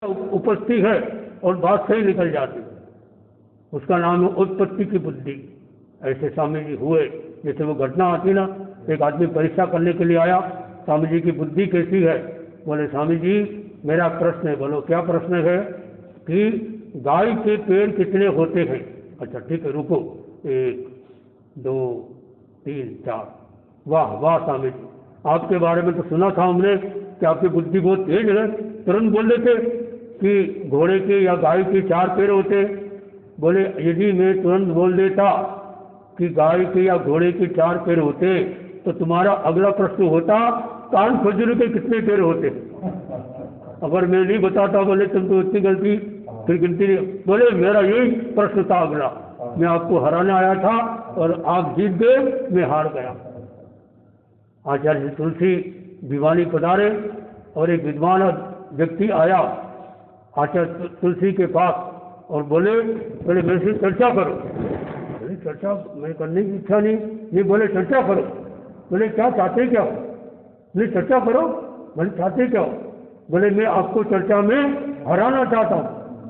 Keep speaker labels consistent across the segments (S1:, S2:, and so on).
S1: उपस्थिति है और बात सही निकल जाती, उसका नाम है उत्पत्ति की बुद्धि। ऐसे स्वामी जी हुए। जैसे वो घटना आती ना, एक आदमी परीक्षा करने के लिए आया, स्वामी जी की बुद्धि कैसी है। बोले स्वामी जी मेरा प्रश्न है। बोलो क्या प्रश्न है? कि गाय के पैर कितने होते हैं? अच्छा ठीक है रुको, 1 2 3 4। वाह वाह स्वामी जी, आपके बारे में तो सुना था हमने कि आपकी बुद्धि बहुत तेज है। तुरंत बोल देते कि घोड़े के या गाय के 4 पैर होते हैं। बोले यदि मैं तुरंत बोल देता कि गाय के या घोड़े के 4 पैर होते तो तुम्हारा अगला प्रश्न होता कान खजूर के कितने पैर होते। अगर मैं नहीं बताता बोले तुम तो इतनी गलती फिर गिनती नहीं। बोले मेरा यही प्रश्न था अगला, मैं आपको हराने आया था और आप जीत गए, मैं हार गया। आचार्य तुलसी भिवानी पधारे और एक विद्वान व्यक्ति आया आचार्य तुलसी के पास और बोले मेरे से चर्चा करो। बोले चर्चा मैं करने की इच्छा नहीं। बोले चर्चा करो। बोले क्या चाहते क्या? बोले चर्चा करो। बोले चाहते क्या? बोले मैं आपको चर्चा में हराना चाहता हूँ,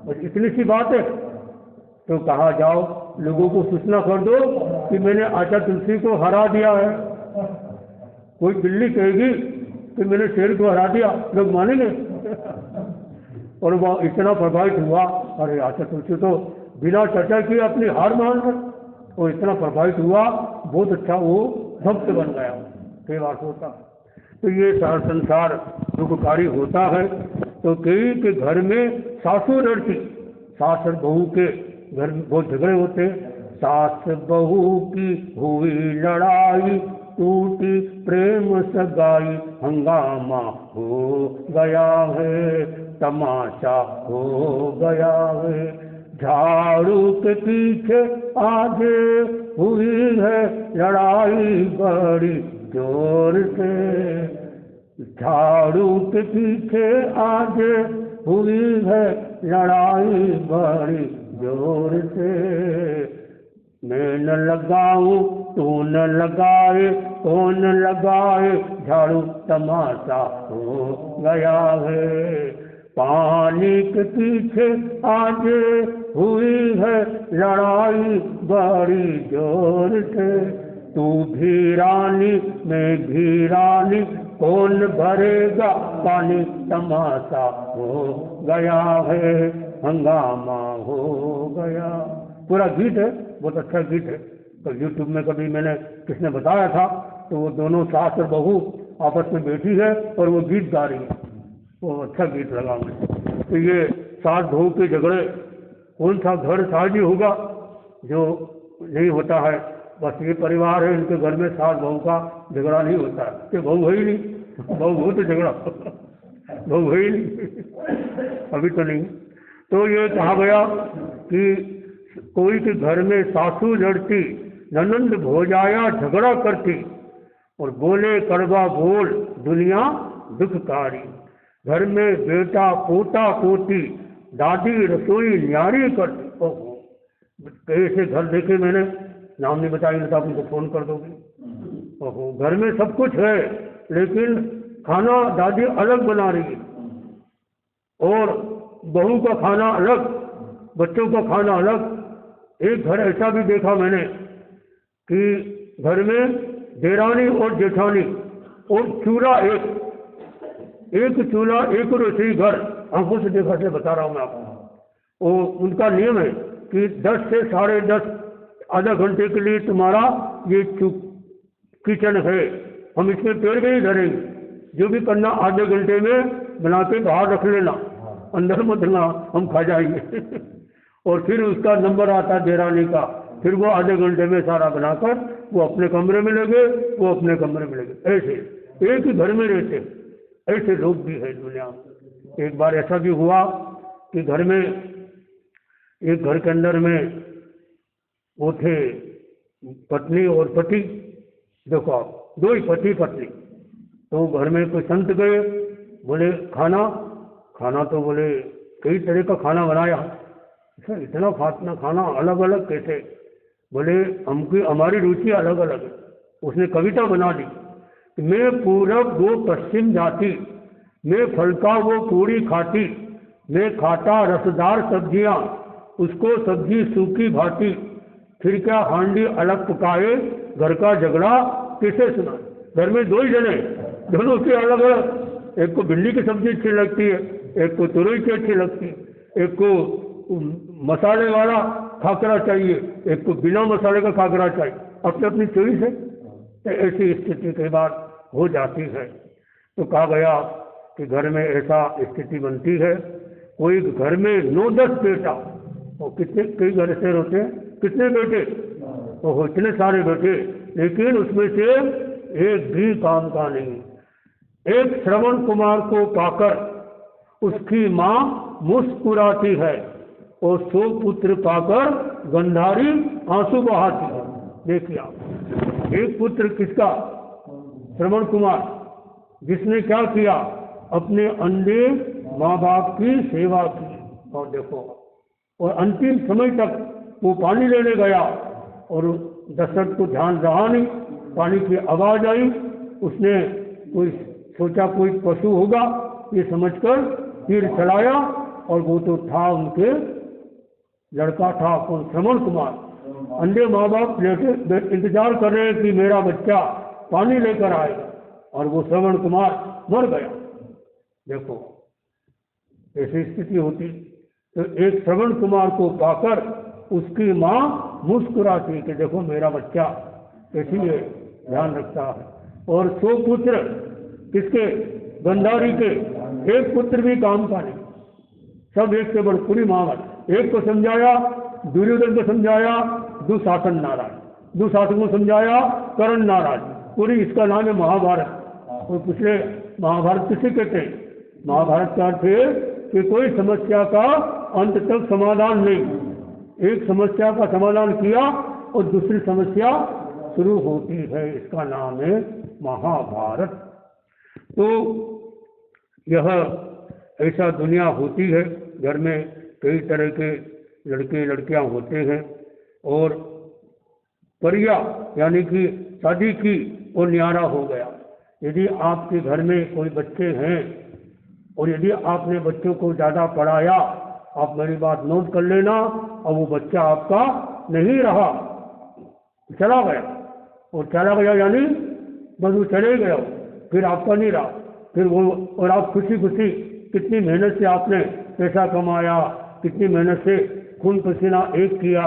S1: बस इतनी सी बात है। तो कहा जाओ लोगों को सूचना कर दो कि मैंने आचार्य तुलसी को हरा दिया है। कोई बिल्ली कहेगी कि मैंने शेर को हरा दिया, लोग मानेंगे? और वह इतना प्रभावित हुआ, अरे आचार्य तुलसी तो बिना चर्चा किए अपनी हार मान गए। और इतना प्रभावित हुआ, बहुत अच्छा वो भक्त बन गया। कई बार होता। तो ये सारा संसार दुखकारी होता है। तो कई के घर में सासू लड़ती, सास और बहू के घर में बहुत झगड़े होते। सास बहू की हुई लड़ाई, टूटी प्रेम सगाई, हंगामा हो गया है, तमाशा हो गया है। झाड़ू के पीछे आगे हुई है लड़ाई बड़ी जोर से। झाड़ू के पीछे आगे हुई है लड़ाई बड़ी जोर से। मैं न लगाऊं तू न लगाए, कौन लगाए, झाड़ू तमाशा हो गया है। पानी के पीछे आगे हुई है लड़ाई बड़ी जोर से। तू भी रानी मैं भी रानी, कौन भरेगा पानी, तमाशा हो गया है, हंगामा हो गया। पूरा गीत है, बहुत अच्छा गीत है। तो यूट्यूब में कभी मैंने किसने बताया था, तो वो दोनों सास और बहू आपस में बैठी है और वो गीत गा रही है। वो अच्छा गीत लगा मुझे। तो ये सास बहू के झगड़े, कौन सा घर शादी होगा जो नहीं होता है? बस ये परिवार है, इनके घर में सास बहू का झगड़ा नहीं होता है। कि बहू है ही नहीं, बहू हो तो झगड़ा बहू है ही नहीं, अभी तो नहीं। तो ये कहा गया कि कोई के घर में सासू लड़ती, ननंद भोजाया झगड़ा करती, और बोले कड़वा बोल दुनिया दुखकारी। घर में बेटा पोता पोती, दादी रसोई न्यारी करती। कैसे घर देखे मैंने, नाम नहीं बताएंगे तो आप उनको फोन कर दोगे। ओहो, घर में सब कुछ है लेकिन खाना दादी अलग बना रही है, और बहू का खाना अलग, बच्चों का खाना अलग। एक घर ऐसा भी देखा मैंने कि घर में देरानी और जेठानी और चूल्हा एक चूल्हा एक रसोई घर, आंखों से देखा से बता रहा हूँ मैं आपको। वो उनका नियम है कि 10 से 10:30 आधा घंटे के लिए तुम्हारा ये किचन है, हम इसमें पेड़ में ही धरेंगे, जो भी करना आधे घंटे में बना के बाहर रख लेना, अंदर मत लेना, हम खा जाएंगे। और फिर उसका नंबर आता है देरानी का, फिर वो आधे घंटे में सारा बनाकर वो अपने कमरे में लगे, वो अपने कमरे में लगे। ऐसे एक ही घर में रहते, ऐसे लोग भी है दुनिया में। एक बार ऐसा भी हुआ कि घर में, एक घर के अंदर में वो थे पत्नी और पति, देखो आप, 2 ही पति पत्नी। तो घर में कोई संत गए, बोले खाना तो बोले कई तरह का खाना बनाया। सर इतना खाना अलग अलग कैसे? बोले हमारी रुचि अलग अलग है। उसने कविता बना दी, मैं पूरब वो पश्चिम जाती, मैं फल का वो पूरी खाती, मैं खाता रसदार सब्जियां, उसको सब्जी सूखी भाटी, फिर क्या हांडी अलग पकाए, घर का झगड़ा किसे सुना। घर में दो ही जने, दोनों के अलग अलग, एक को भिंडी की सब्जी अच्छी लगती है, एक को तुरई की अच्छी लगती है, एक को मसाले वाला खाकरा चाहिए, एक को बिना मसाले का खाकरा चाहिए, अपनी अपनी चॉइस है। तो ऐसी स्थिति कई बार हो जाती है। तो कहा गया कि घर में ऐसा स्थिति बनती है, कोई घर में 9-10 बेटा, और कितने कई घर ऐसे होते हैं, कितने बेटे, वो इतने सारे बेटे, लेकिन उसमें से एक भी काम का नहीं। एक श्रवण कुमार को पाकर उसकी माँ मुस्कुराती है, और 100 पुत्र पाकर गंधारी आंसू बहाती है। देखिए आप, एक पुत्र किसका, श्रवण कुमार, जिसने क्या किया, अपने अंधे माँ बाप की सेवा की। और देखो, और अंतिम समय तक वो पानी लेने गया, और दशरथ को ध्यान रहा नहीं, पानी की आवाज आई, उसने कोई सोचा कोई पशु होगा, ये समझकर तीर चलाया, और वो तो था उनके लड़का था, कौन, श्रवण कुमार। अंधे माँ बाप लेटे इंतजार कर रहे हैं कि मेरा बच्चा पानी लेकर आएगा, और वो श्रवण कुमार मर गया। देखो ऐसी स्थिति होती। तो एक श्रवण कुमार को पाकर उसकी माँ मुस्कुराती कि देखो मेरा बच्चा कैसी है, ध्यान रखता है। और 100 पुत्र किसके, गंधारी के, एक पुत्र भी काम का नहीं, सब एक से बड़ पूरी मामल। एक को समझाया दुर्योधन को समझाया दुशासन नाराज, दुशासन को समझाया कर्ण नाराज, पूरी इसका नाम है महाभारत। और पिछले महाभारत किसे कहते हैं, महाभारत का अर्थ है कि कोई समस्या का अंत तक समाधान नहीं, एक समस्या का समाधान किया और दूसरी समस्या शुरू होती है, इसका नाम है महाभारत। तो यह ऐसा दुनिया होती है, घर में कई तरह के लड़के लड़कियां होते हैं, और परिया यानी कि शादी की और न्यारा हो गया। यदि आपके घर में कोई बच्चे हैं, और यदि आपने बच्चों को ज़्यादा पढ़ाया, आप मेरी बात नोट कर लेना, और वो बच्चा आपका नहीं रहा, चला गया, और चला गया यानी बस वो चले गया, फिर आपका नहीं रहा, फिर वो, और आप खुशी खुशी कितनी मेहनत से आपने पैसा कमाया, कितनी मेहनत से खून पसीना एक किया,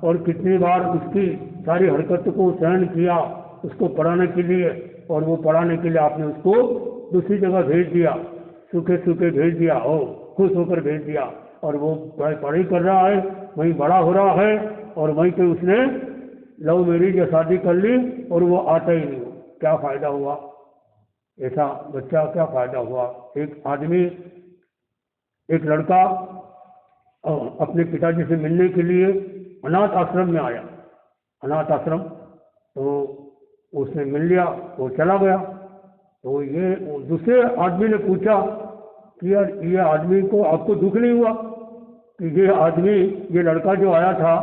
S1: और कितनी बार उसकी सारी हरकतों को सहन किया उसको पढ़ाने के लिए, और वो पढ़ाने के लिए आपने उसको दूसरी जगह भेज दिया, सूखे सूखे भेज दिया, हो खुश होकर भेज दिया, और वो पढ़ाई कर रहा है, वहीं बड़ा हो रहा है, और वहीं पे उसने लव मैरिज या शादी कर ली, और वो आता ही नहीं, क्या फ़ायदा हुआ, ऐसा बच्चा क्या फ़ायदा हुआ। एक आदमी, एक लड़का अपने पिताजी से मिलने के लिए अनाथ आश्रम में आया, अनाथ आश्रम, तो उसने मिल लिया, वो चला गया। तो ये दूसरे आदमी ने पूछा कि यार ये आदमी को आपको दुख नहीं हुआ कि ये आदमी, ये लड़का जो आया था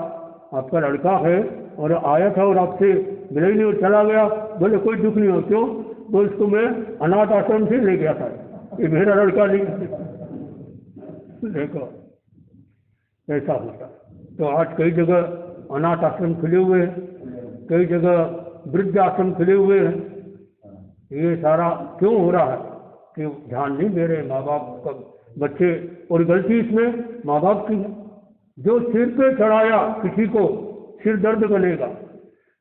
S1: आपका लड़का है, और आया था और आपसे मिला ही नहीं और चला गया। बोले कोई दुख नहीं हो, क्यों, तो इसको मैं अनाथ आश्रम से ले गया था, ये मेरा लड़का नहीं। देखो ऐसा होता। तो आज कई जगह अनाथ आश्रम खुले हुए हैं, कई जगह वृद्ध आश्रम खुले हुए हैं। ये सारा क्यों हो रहा है कि ध्यान नहीं दे रहे माँ बाप का बच्चे, और गलती इसमें माँ बाप की है। जो सिर पे चढ़ाया किसी को सिर दर्द बनेगा।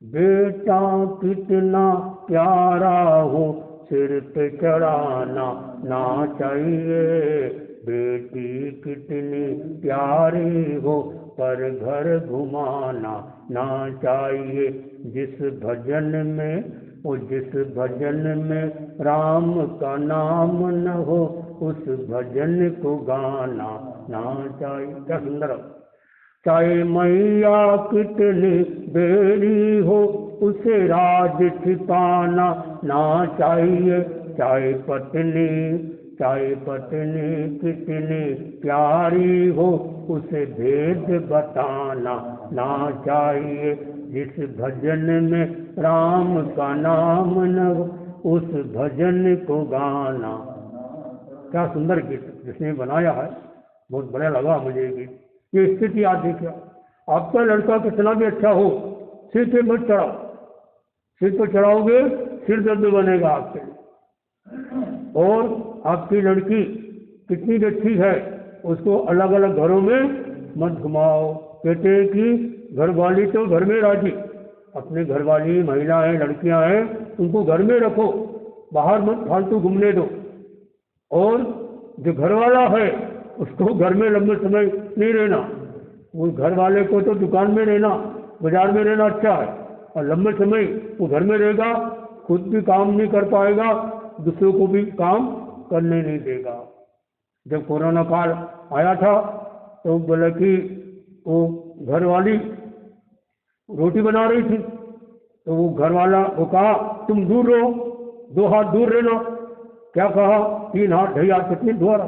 S1: बेटा कितना प्यारा हो सिर पे चढ़ाना ना चाहिए, बेटी कितनी प्यारी हो पर घर घुमाना ना चाहिए। जिस भजन में राम का नाम न हो उस भजन को गाना ना चाहिए। क्या सुंदर। चाहे मैया कितनी बेरी हो उसे राज छिपाना ना चाहिए। चाहे पत्नी कितनी प्यारी हो उसे भेद बताना ना चाहिए। जिस भजन में राम का नाम न हो उस भजन को गाना। क्या सुंदर गीत जिसने बनाया है। बहुत बढ़िया लगा मुझे ये। ये स्थिति आप देखिए, आपका लड़का कितना भी अच्छा हो, सिर पे मत चढ़ाओ। सिर पर चढ़ाओगे सिर दर्द बनेगा आपके। और आपकी लड़की कितनी भी अच्छी है, उसको अलग अलग घरों में मत घुमाओ। कहते हैं कि घर वाली तो घर में राजी। अपने घर वाली महिलाएं, लड़कियां हैं, उनको घर में रखो, बाहर मत फालतू घूमने दो। और जो घर वाला है उसको घर में लंबे समय नहीं रहना। वो घर वाले को तो दुकान में रहना, बाजार में रहना अच्छा है, और लंबे समय वो घर में रहेगा, खुद भी काम नहीं कर पाएगा, दूसरों को भी काम करने नहीं देगा। जब कोरोना काल आया था तो बोला कि वो घर वाली रोटी बना रही थी, तो वो घर वाला वो कहा तुम दूर रहो, 2 हाथ दूर रहना। क्या कहा? 3 हाथ 2.5 हाथ कितने दूर?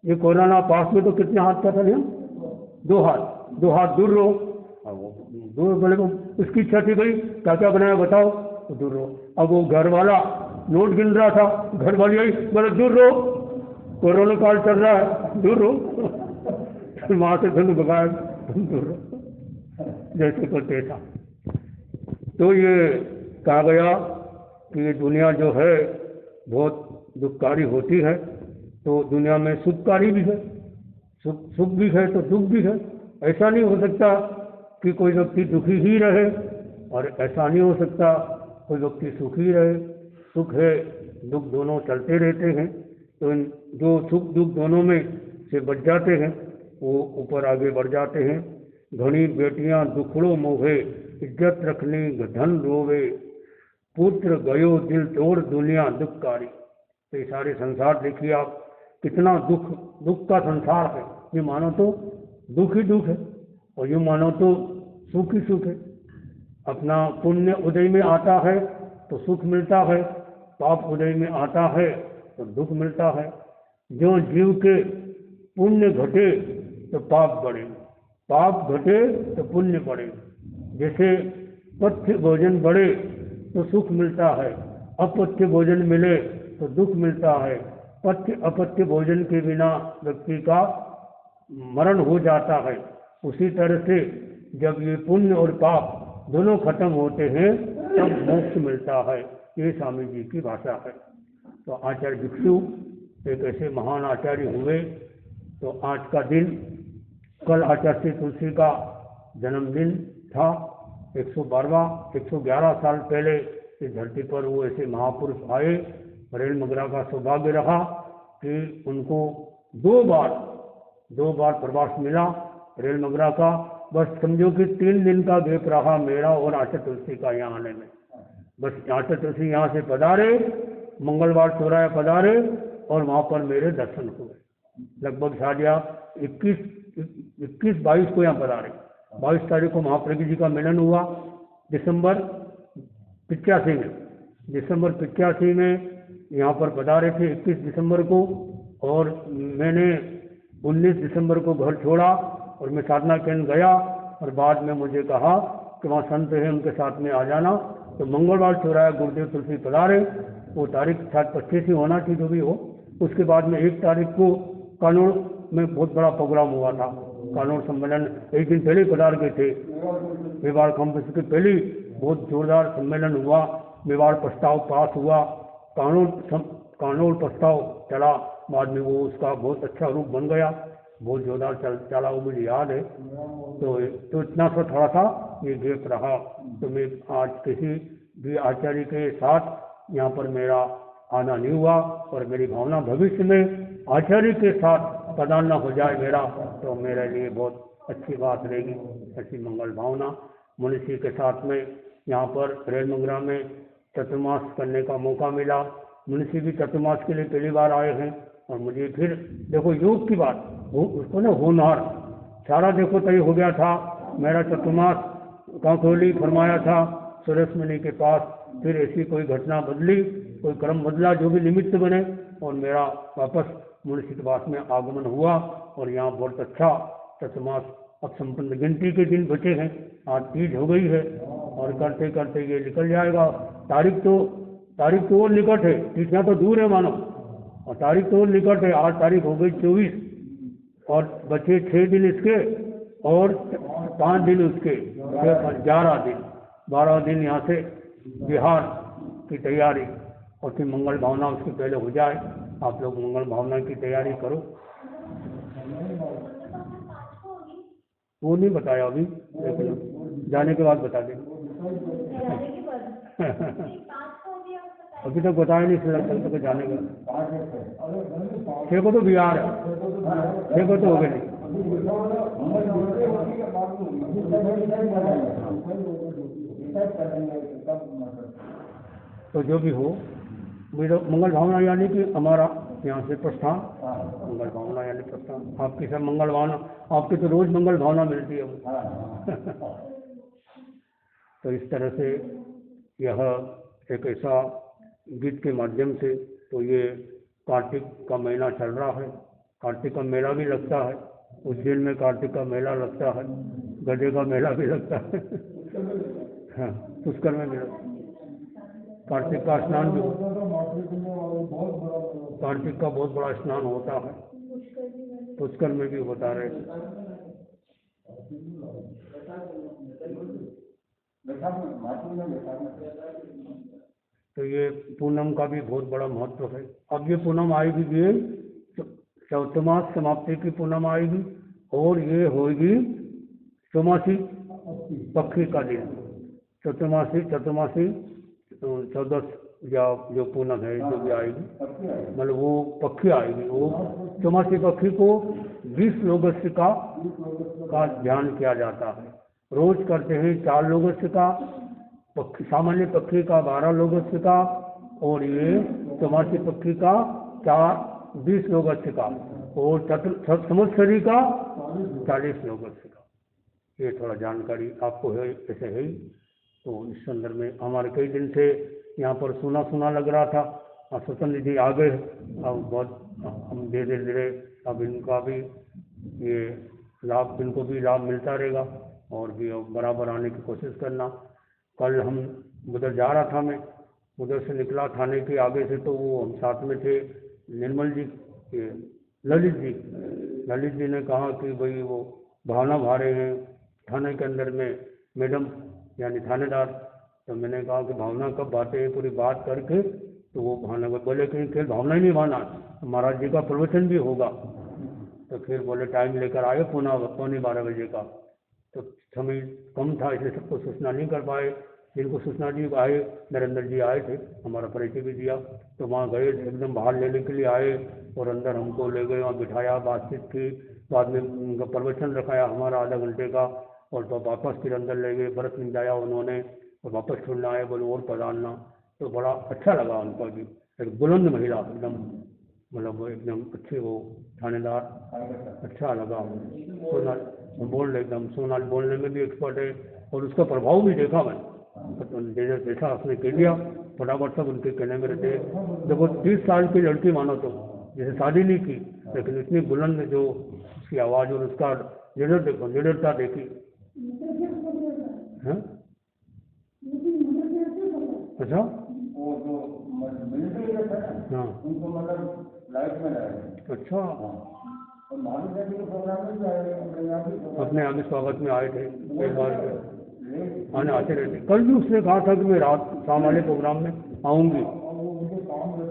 S1: ये कोरोना पास में तो कितने हाथ का था नहीं? 2 हाथ, 2 हाथ दूर रहो। दूर बोले उसकी इच्छा थी भाई क्या क्या बनाया बताओ, तो दूर रहो। अब वो घर वाला नोट गिन रहा था, घर वाली आई बोले दूर रहो, कोरोना काल चल रहा है, दूर रहो। वहां से धन भगाया, तुम दूर रहो, जैसे करते था। तो ये कहा गया कि ये दुनिया जो है बहुत दुखकारी होती है। तो दुनिया में सुखकारी भी है, सुख भी है तो दुख भी है। ऐसा नहीं हो सकता कि कोई व्यक्ति दुखी ही रहे, और ऐसा नहीं हो सकता कोई व्यक्ति सुखी रहे। सुख है दुख दोनों चलते रहते हैं। तो जो सुख दुख दोनों में से बच जाते हैं वो ऊपर आगे बढ़ जाते हैं। घनी बेटियां दुखड़ो मोहे, इज्जत रखनी धन रोवे, पुत्र गयो दिल तोड़ दुनिया दुखकारी। तो ये सारे संसार देखिए आप, कितना दुख का संसार है। ये मानो तो दुख ही दुख है, और ये मानो तो सुख ही सुख है। अपना पुण्य उदय में आता है तो सुख मिलता है, पाप उदय में आता है तो दुख मिलता है। जो जीव के पुण्य घटे तो पाप बढ़े, पाप घटे तो पुण्य बढ़े। जैसे पथ्य भोजन बढ़े तो सुख मिलता है, अपथ्य भोजन मिले तो दुख मिलता है। पथ्य अपथ्य भोजन के बिना व्यक्ति का मरण हो जाता है। उसी तरह से जब ये पुण्य और पाप दोनों खत्म होते हैं तब मोक्ष मिलता है। ये स्वामी जी की भाषा है। तो आचार्य भिक्षु एक ऐसे महान आचार्य हुए। तो आज का दिन, कल आचार्य श्री तुलसी का जन्मदिन था, 111 साल पहले इस धरती पर वो ऐसे महापुरुष आए। रेल मगरा का सौभाग्य रहा कि उनको 2 बार प्रवास मिला रेल मगरा का। बस समझो कि 3 दिन का गैप रहा मेरा और आचार्य तुलसी का यहाँ आने में। बस आचार्य तुलसी यहाँ से पधारे, मंगलवार चौराया पधारे, और वहाँ पर मेरे दर्शन हुए। लगभग शायद 21-22 को यहाँ पधारे। 22 तारीख को महाप्रज्ञ जी का मिलन हुआ, दिसंबर 85 में यहाँ पर पधारे थे 21 दिसंबर को। और मैंने 19 दिसंबर को घर छोड़ा और मैं साधना केंद्र गया, और बाद में मुझे कहा कि वहाँ संत हैं उनके साथ में आ जाना। तो मंगलवार चौराया गुरुदेव तुलसी पधारे। वो तारीख शायद 25 ही होना थी, जो भी हो। उसके बाद में 1 तारीख को कानूर में बहुत बड़ा प्रोग्राम हुआ था। कानूर सम्मेलन 1 दिन पहले पधार गए थे। मेवाड़ कॉम्प्लेक्स के पहले बहुत जोरदार सम्मेलन हुआ, मेवाड़ प्रस्ताव पास हुआ, कानूर प्रस्ताव चला, बाद में वो उसका बहुत अच्छा रूप बन गया, बहुत जोरदार चला, वो मुझे याद है। तो इतना सा थोड़ा सा ये गैप रहा। तो मैं आज किसी भी आचार्य के साथ यहाँ पर मेरा आना नहीं हुआ, और मेरी भावना भविष्य में आचार्य के साथ पधारना हो जाए मेरा, तो मेरे लिए बहुत अच्छी बात रहेगी। ऐसी मंगल भावना। मनुष्य के साथ में यहाँ पर रेल मंगरा में चतुर्मास करने का मौका मिला। मनुष्य भी चतुर्मास के लिए पहली बार आए हैं, और मुझे फिर देखो योग की बात, उसको ना होनहार सारा देखो तय हो गया था। मेरा चतुर्मास कांकोली फरमाया था सुरेश मुनि के पास। फिर ऐसी कोई घटना बदली, कोई क्रम बदला, जो भी निमित्त बने, और मेरा वापस मुनिषिकवास में आगमन हुआ। और यहाँ बहुत अच्छा चतुर्मास अब संपन्न, गिनती के दिन बचे हैं। आज तीज हो गई है, और करते करते ये निकल जाएगा। तारीख तो और निकट है, तिथियाँ तो दूर है मानो, और तारीख तो और निकट है। आज तारीख हो गई 24, और बचे 6 दिन इसके और 5 दिन उसके, 11 दिन, 12 दिन यहाँ से बिहार की तैयारी, और फिर मंगल भावना उसके पहले हो जाए। आप लोग मंगल भावना की तैयारी करो। वो नहीं बताया अभी, लेकिन जाने के बाद बता देंगे। अभी तक बताया नहीं, सिलेक्शन तक जाने का। 6 को तो बिहार है, 6 को तो हो गए नहीं। तो जो भी हो, मंगल भावना यानी कि हमारा यहाँ से प्रस्थान, मंगल भावना यानी प्रस्थान। आपकी सब मंगल भावना, आपकी तो रोज मंगल भावना मिलती है। तो इस तरह से यह एक ऐसा गीत के माध्यम से, तो ये कार्तिक का महीना चल रहा है, कार्तिक का मेला भी लगता है, उज्जैन में कार्तिक का मेला लगता है, गधे का मेला भी लगता है। हाँ, पुष्कर में भी लगता है। कार्तिक का स्नान भी, कार्तिक का बहुत बड़ा स्नान होता है, पुष्कर में भी बता रहे थे। तो ये पूनम का भी बहुत बड़ा महत्व है। अब ये पूनम आएगी, ये चौथमास समाप्ति की पूनम आएगी, और ये होगी चौमासी पक्षी का दिन। चतुर्मासी 14 या जो पूनम है जो भी आएगी, मतलब वो पक्षी आएगी, वो चौमासी पक्षी को 20 लोगस्य का ध्यान किया जाता है। रोज करते हैं 4 लोगस्य का, सामान्य पक्षी का 12 लोगस्य का, और ये चौमासी पक्षी का 20 लोगस्य का, और संवत्सरी का 40 लोगस्य का। ये थोड़ा जानकारी आपको है, ऐसे है। तो इस संदर्भ में हमारे कई दिन से यहाँ पर सुना लग रहा था, और स्वतंत्र निधि आ गए, अब बहुत हम धीरे धीरे अब इनका भी ये लाभ, इनको भी लाभ मिलता रहेगा, और भी बराबर आने की कोशिश करना। कल हम उधर जा रहा था, मैं उधर से निकला थाने के आगे से, तो वो हम साथ में थे, निर्मल जी, ललित जी ने कहा कि भाई वो भावना भा रहे हैं थाने के अंदर में मैडम, यानी थानेदार। तो मैंने कहा कि भावना कब बातें हैं, पूरी बात करके, तो वो भावना को बोले कि खेल भावना ही नहीं भाना, महाराज जी का प्रवचन भी होगा। तो फिर बोले टाइम लेकर आए, 11:15 बजे का। तो समय कम था, इसलिए सबको सूचना नहीं कर पाए। जिनको सूचना दी आए, नरेंद्र जी आए थे, हमारा परिचय भी दिया। तो वहाँ गए, एकदम बाहर लेने के लिए आए, और अंदर हमको ले गए, वहाँ बिठाया, बातचीत की, बाद में उनका प्रवचन रखाया हमारा आधा घंटे का, और तो वापस फिर अंदर ले गए, बरत मिलाया उन्होंने, और वापस छोड़ना आए, बोले और पधारना। तो बड़ा अच्छा लगा उनका भी, एक बुलंद महिला एकदम, मतलब वो एकदम अच्छे, वो थानेदार, अच्छा लगा। सोनाल बोल रहे, एकदम सोनाल बोलने में भी एक्सपर्ट है, और उसका प्रभाव भी देखा मैं, तो जैसा उसने कह दिया, फटाफट सब उनके कहने में रहते। जब वो 30 साल की लड़की मानो, तो जैसे शादी नहीं की, लेकिन इतनी बुलंद जो उसकी आवाज़ और उसका लीडर देखो, लीडरता देखी। हाँ अच्छा, हाँ अच्छा, अपने आगे स्वागत में आए थे एक बार, आने आते रहते। कल भी उसने कहा था कि मैं रात शाम वाले प्रोग्राम में आऊँगी।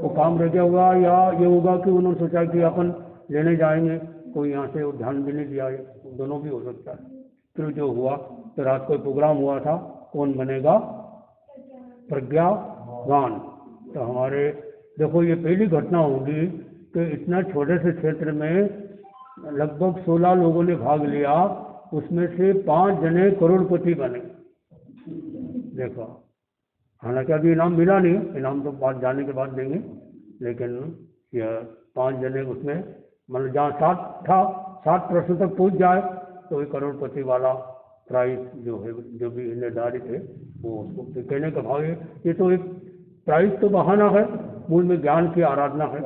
S1: वो काम रह गया होगा, या ये होगा कि उन्होंने सोचा कि अपन लेने जाएंगे, कोई यहाँ से ध्यान भी नहीं दिया, दोनों भी हो सकता है। फिर जो हुआ, तो रात को प्रोग्राम हुआ था, कौन बनेगा प्रज्ञावान। तो हमारे देखो, ये पहली घटना होगी कि इतना छोटे से क्षेत्र में लगभग 16 लोगों ने भाग लिया, उसमें से 5 जने करोड़पति बने। देखो, हालांकि अभी इनाम मिला नहीं, इनाम तो बात जाने के बाद देंगे, लेकिन यह 5 जने उसमें, मतलब जहाँ 7 था, 7 प्रश्न तक पहुँच जाए तो एक करोड़पति वाला प्राइज जो है, जो भी निर्धारित है, वो उसको कहने का भाव है। ये तो एक प्राइज तो बहाना है, मूल में ज्ञान की आराधना है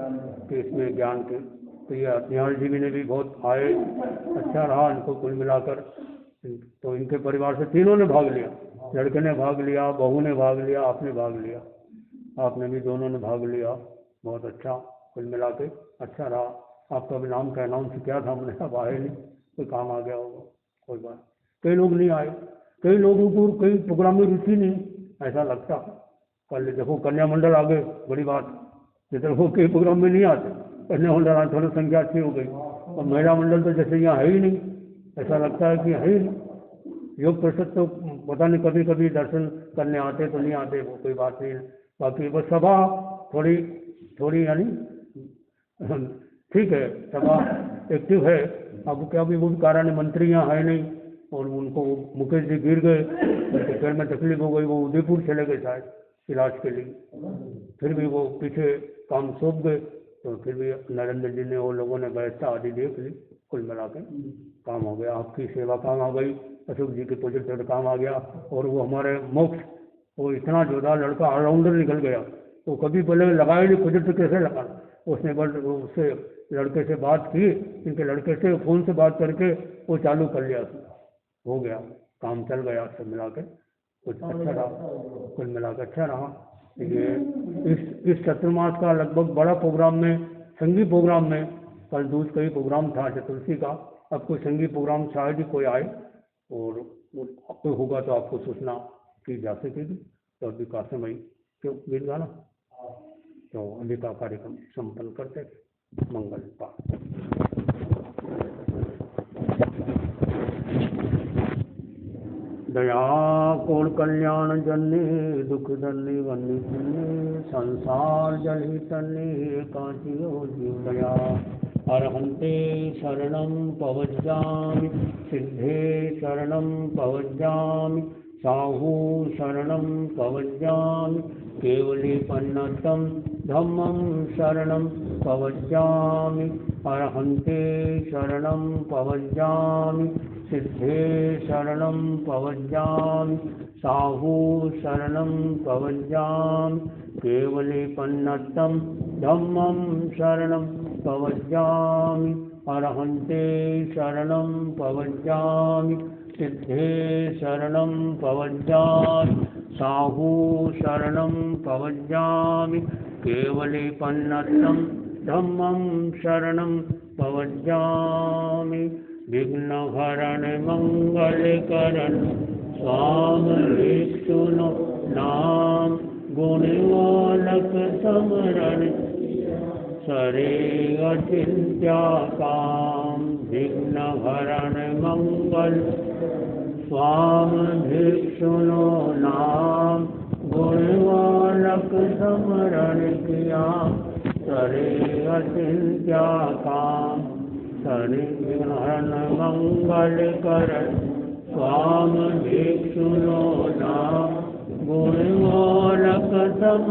S1: कि इसमें ज्ञान के। तो ये निहाल जी ने भी बहुत आए, अच्छा रहा इनको कुल मिलाकर। तो इनके परिवार से तीनों ने भाग लिया, लड़के ने भाग लिया, बहू ने भाग लिया, आपने भाग लिया, आपने भी, दोनों ने भाग लिया। बहुत अच्छा, कुल मिला के अच्छा रहा। आपका भी नाम का अनाउंस किया था हमने, अब आए नहीं, कोई काम आ गया होगा, कोई बात। कई लोग नहीं आए, कई लोगों को कई प्रोग्राम में रुचि नहीं, ऐसा लगता। कल देखो कन्या मंडल आ गए, बड़ी बात, जितने वो कई प्रोग्राम में नहीं आते, कन्या मंडल आज थोड़ी संख्या अच्छी हो गई, और महिला मंडल तो जैसे यहाँ है ही नहीं, ऐसा लगता है कि है ही नहीं। योग परिषद तो पता नहीं कभी कभी दर्शन करने आते तो नहीं आते, वो कोई बात नहीं है। बाकी बस सभा थोड़ी थोड़ी यानी ठीक है, सभा एक्टिव है। अब क्या भी वो भी कारण मंत्री यहाँ है नहीं, और उनको मुकेश जी गिर गए, उनके पैर में तकलीफ हो गई, वो उदयपुर चले गए शायद इलाज के लिए, फिर भी वो पीछे काम सौंप गए, तो फिर भी नरेंद्र जी ने वो लोगों ने व्यवस्था आदि देख ली, कुल मिला के काम हो गया। आपकी सेवा काम आ गई, अशोक जी के प्रोजेक्ट काम आ गया, और वो हमारे मोक्ष, वो इतना जोरदार लड़का ऑलराउंडर निकल गया, वो कभी पहले लगाया नहीं प्रोजेक्ट, कैसे लगा, उसने बस उससे लड़के से बात की, इनके लड़के से फ़ोन से बात करके वो चालू कर लिया, हो गया काम, चल गया सब मिला के, कुछ अच्छा रहा, कुल मिला के अच्छा रहा। ये इस चतुर्मास का लगभग बड़ा प्रोग्राम में, संगीत प्रोग्राम में, कल दूसरा कई प्रोग्राम था चतुर्थी का, अब कोई संगीत प्रोग्राम शायद ही कोई आए, और कोई होगा तो आपको सूचना की जा सकेगी। तो अभी का समय क्यों बीत गया ना, तो अभी का कार्यक्रम संपन्न करते, मंगल पाठ। दया कोण कल्याण जन्य दुख दन्य वन्य जन्य संसार जल ही तन्य कांचियो जीव दया अरहंते शरणं पवज्जामि सिद्धे शरणं पवज्जामि साहू शरणं पवज्जामि केवली पन्नतं धम्मं शरणं पवज्जामि अरहंते शरणं पवज्जामि सिद्धे शरणं पवज्जामि साहू शरणं पवज्जामि केवले पन्नतं धम्मं शरणं पवज्जामि अरहंते शरणं पवज्जामि सिद्धे शरणं पवज्जामि साहू शरणं पवज्जामि केवले पन्नतं धम्मं शरणं पवज्जामि विघ्नहरण मंगलकरण स्वामी सुनो नाम गुणवालक समरण सरे अचिंत्या काम विघ्नहरण मंगल स्वामी सुनो नाम गुणवालक समरण किया सरे अचिंत्या काम सरे विघ्नहरण मंगल करण स्वामी सुनो नाम गुणवालक